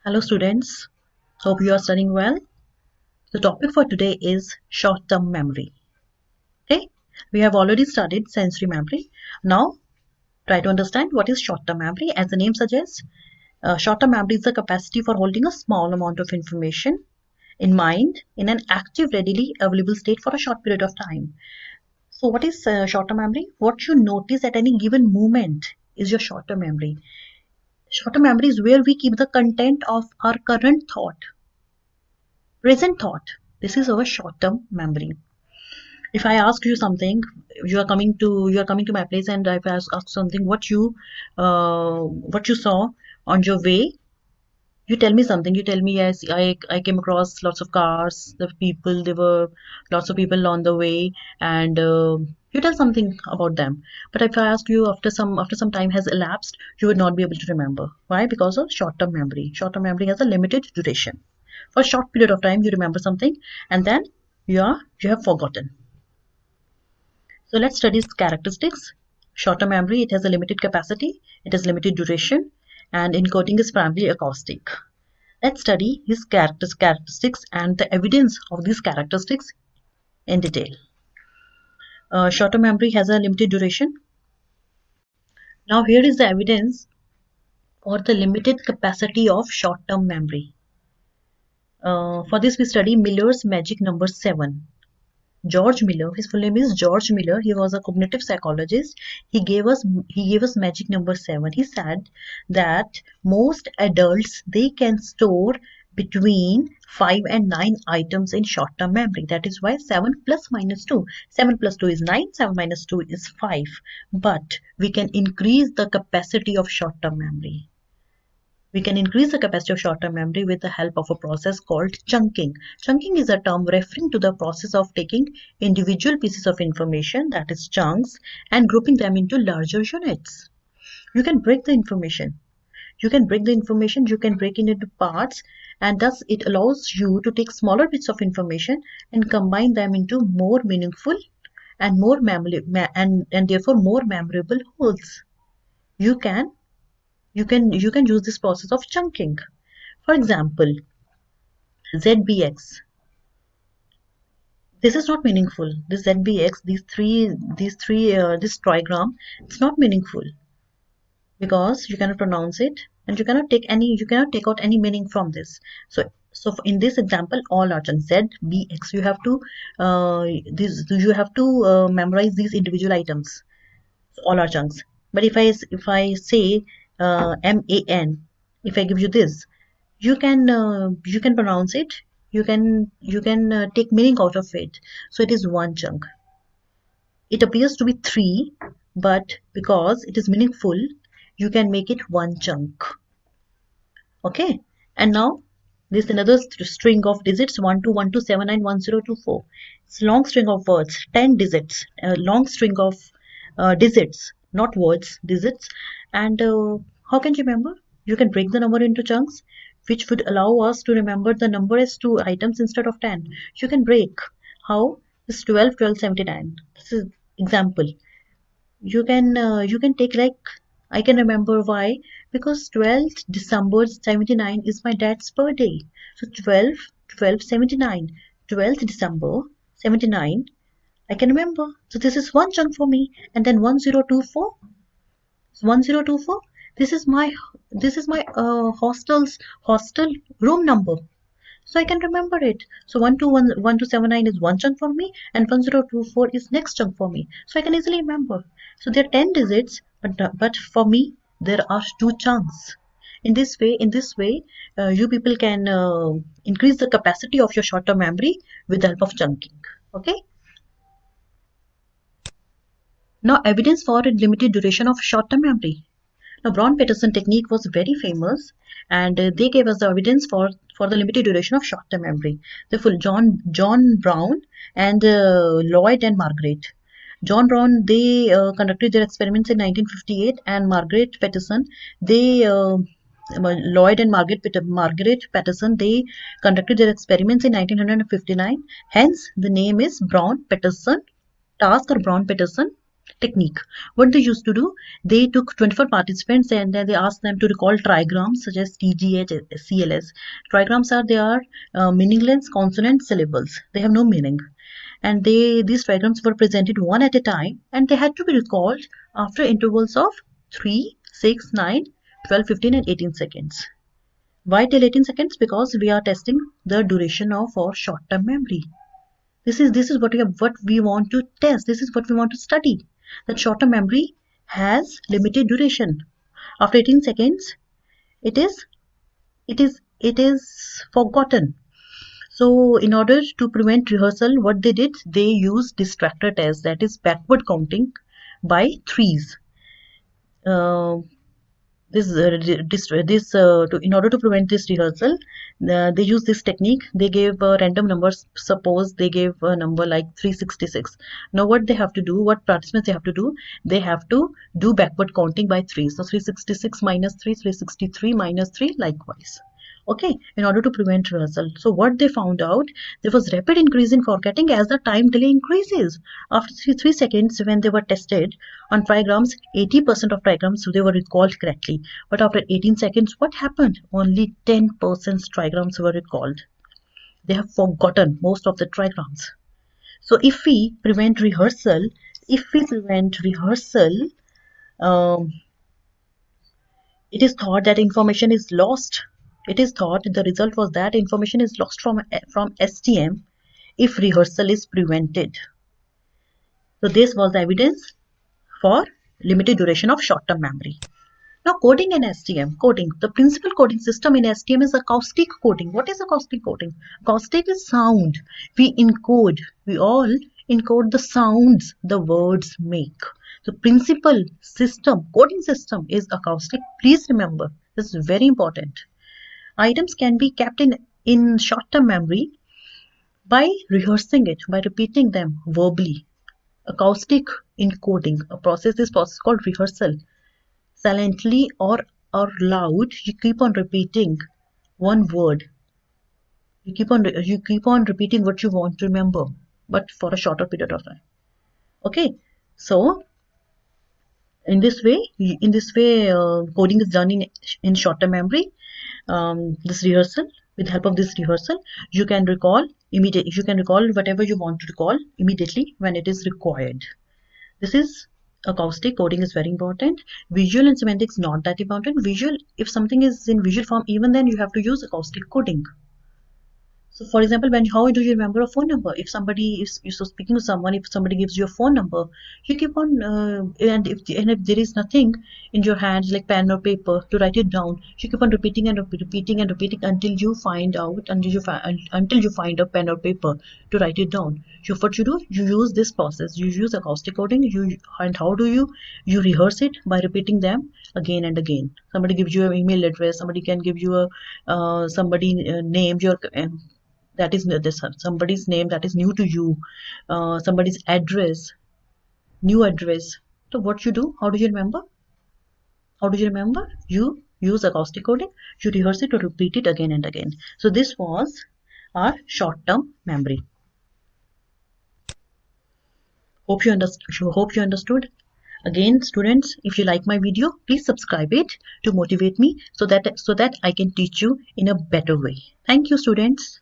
Hello students, hope you are studying well. The topic for today is short-term memory. Okay, we have already studied sensory memory. Now try to understand what is short-term memory. As the name suggests, short-term memory is the capacity for holding a small amount of information in mind in an active, readily available state for a short period of time. So what is short-term memory? What you notice at any given moment is your short-term memory. Short-term memory is where we keep the content of our current thought, present thought. This is our short-term memory. If I ask you something, you are coming to my place, and if I ask something, what you saw on your way, you tell me something. You tell me, yes, I came across lots of cars, there were lots of people on the way, and you tell something about them. But if I ask you after some time has elapsed, you would not be able to remember. Why? Because of short-term memory. Short-term memory has a limited duration. For a short period of time, you remember something, and then you have forgotten. So let's study its characteristics. Short-term memory, it has a limited capacity, it has limited duration, and encoding is primarily acoustic. Let's study his characteristics and the evidence of these characteristics in detail. Short-term memory has a limited duration. Now here is the evidence for the limited capacity of short-term memory. For this we study Miller's magic number 7. George Miller, his full name is George Miller. He was a cognitive psychologist. He gave us magic number 7. He said that most adults, they can store between 5 and 9 items in short-term memory. That is why 7 plus minus 2. 7 plus 2 is 9, 7 minus 2 is 5. But we can increase the capacity of short-term memory. We can increase the capacity of short-term memory with the help of a process called chunking. Chunking is a term referring to the process of taking individual pieces of information, that is chunks, and grouping them into larger units. You can break the information. You can break it into parts, and thus it allows you to take smaller bits of information and combine them into more meaningful and and therefore more memorable wholes. You can you can use this process of chunking. For example, ZBX. This is not meaningful. This ZBX, this trigram, it's not meaningful because you cannot pronounce it, and you cannot take out any meaning from this. So in this example, all are chunks. ZBX. You have to memorize these individual items. So all are chunks. But if I say MAN, if I give you this, you can pronounce it. You can take meaning out of it. So it is one chunk. It appears to be three, but because it is meaningful, you can make it one chunk. Okay. And now this another string of digits: 12127911024. It's a long string of words, 10 digits, a long string of digits, not words, digits. And how can you remember? You can break the number into chunks, which would allow us to remember the number as 2 items instead of 10. You can break. How? This 12, 12, 79. This is example. You can take, like, I can remember why, because 12th December 79 is my dad's birthday. So 12, 12, 79, 12th December 79, I can remember. So this is one chunk for me. And then 1024, 1024, this is my hostel room number. So I can remember it. So 1279 is one chunk for me, and 1024 is next chunk for me. So I can easily remember. So there are 10 digits, but for me there are 2 chunks. In this way, you people can increase the capacity of your short-term memory with the help of chunking. Okay. Now, evidence for a limited duration of short-term memory. Now, brown-peterson technique was very famous, and they gave us the evidence for the limited duration of short-term memory. The full John Brown and Lloyd and Margaret. John Brown, they conducted their experiments in 1958, and Margaret Peterson, they Lloyd and Margaret Peterson, they conducted their experiments in 1959. Hence, the name is Brown-Peterson task or Brown-Peterson technique. What they used to do, they took 24 participants and then they asked them to recall trigrams such as TGH, CLS. Trigrams are meaningless consonant syllables. They have no meaning. And these trigrams were presented one at a time and they had to be recalled after intervals of 3, 6, 9, 12, 15 and 18 seconds. Why till 18 seconds? Because we are testing the duration of our short-term memory. This is what we want to test. This is what we want to study. That short-term memory has limited duration. After 18 seconds, it is forgotten. So in order to prevent rehearsal, what they did, they used distractor test, that is backward counting by threes. Uh, in order to prevent this rehearsal, they use this technique. They gave random numbers. Suppose they gave a number like 366. Now what they have to do, what participants they have to do, they have to do backward counting by 3. So 366 minus 3, 363 minus 3, likewise. Okay, in order to prevent rehearsal. So what they found out, there was rapid increase in forgetting as the time delay increases. After 3 seconds, when they were tested on trigrams, 80% of trigrams they were recalled correctly. But after 18 seconds, what happened? Only 10% trigrams were recalled. They have forgotten most of the trigrams. So if we prevent rehearsal, um, it is thought that information is lost. It is thought the result was that information is lost from STM if rehearsal is prevented. So this was the evidence for limited duration of short-term memory. Now coding in STM. Coding. The principal coding system in STM is acoustic coding. What is acoustic coding? Acoustic is sound. We all encode the sounds the words make. The principal system, coding system is acoustic. Please remember, this is very important. Items can be kept in short-term memory by rehearsing it, by repeating them verbally. Acoustic encoding, a process called rehearsal. Silently or loud, you keep on repeating one word. You keep on repeating what you want to remember, but for a shorter period of time. Okay, so coding is done in short-term memory. This rehearsal, with the help of this rehearsal, you can recall whatever you want to recall immediately when it is required. This is acoustic coding is very important. Visual and semantics not that important. Visual, if something is in visual form, even then you have to use acoustic coding. So for example, how do you remember a phone number? If somebody is you're speaking to someone, if somebody gives you a phone number, you keep on and if there is nothing in your hands like pen or paper to write it down, you keep on repeating and repeating and repeating until you find a pen or paper to write it down. So what you do, you use this process. You use acoustic coding. And how do you rehearse it by repeating them again and again. Somebody gives you an email address. Somebody can give you somebody named your that is somebody's name that is new to you, somebody's address, new address. So what you do, how do you remember? You use acoustic coding, you rehearse it or repeat it again and again. So this was our short-term memory. Hope you understood. Again, students, if you like my video, please subscribe it to motivate me so that I can teach you in a better way. Thank you, students.